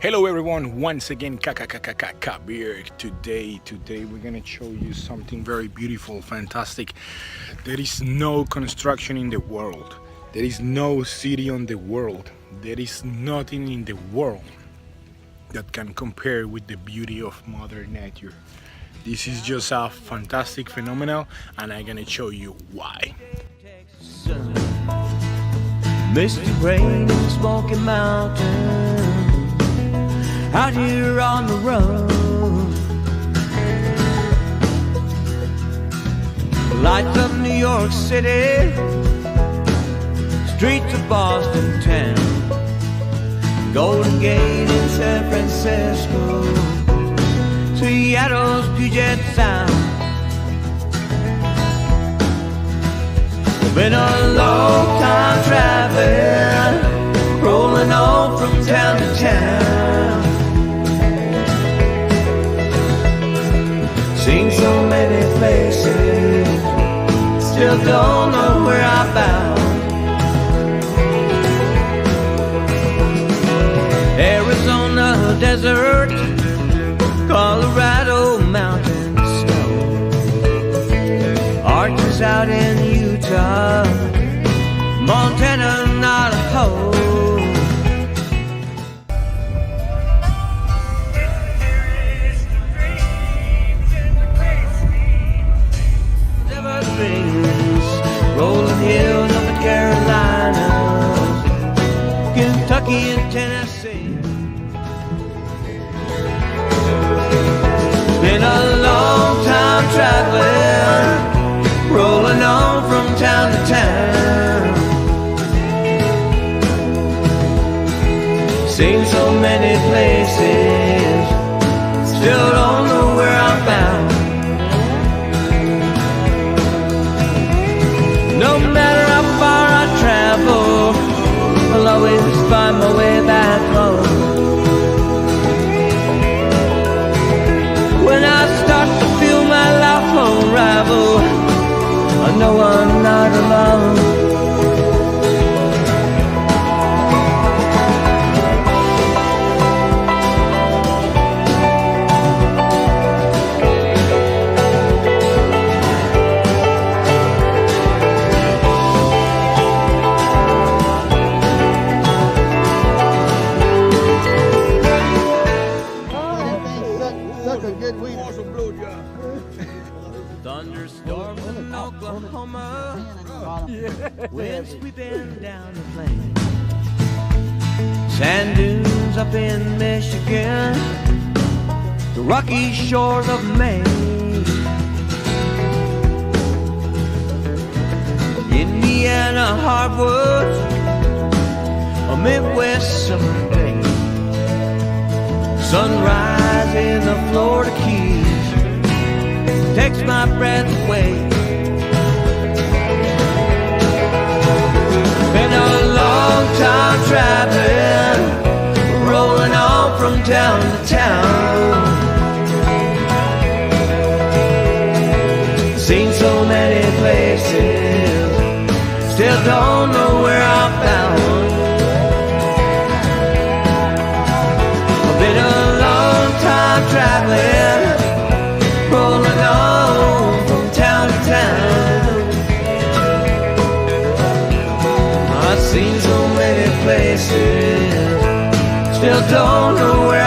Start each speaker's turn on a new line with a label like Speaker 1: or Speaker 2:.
Speaker 1: Hello everyone, once again Kabir. Today we're gonna show you something very beautiful, fantastic. There is no construction in the world. There is no city on the world. There is nothing in the world that can compare with the beauty of Mother Nature. This is just a fantastic phenomenon and I'm gonna show you why.
Speaker 2: Misty rain in Smoky Mountain, out here on the road. Lights of New York City, streets of Boston town, Golden Gate in San Francisco, Seattle's Puget Sound. Been a long time traveling, rolling on from town to town. Seen so many places, still don't know where I'm bound. Arizona desert, Colorado mountain snow, Arches out in Utah, Montana, Navajo. Evergreens, rolling hills of the Carolinas, Kentucky and Tennessee. Been a long time traveling, rolling on from town to town. Seen so many places, still don't know where I'm bound. No matter how far I travel, I'll always find my way back home. When I start to feel my life unravel, I know I'm not alone. Thunderstorms in Oklahoma, wind sweeping down the plain. Sand dunes up in Michigan, the rocky shores of Maine. Indiana hardwoods, a Midwest summer day. Sunrise in the Florida Keys takes my breath away. Been a long time traveling, rolling on from town to town. Seen so many places, still don't know where I'm bound. Been a long time traveling, rolling on from town to town. I've seen so many places, still don't know where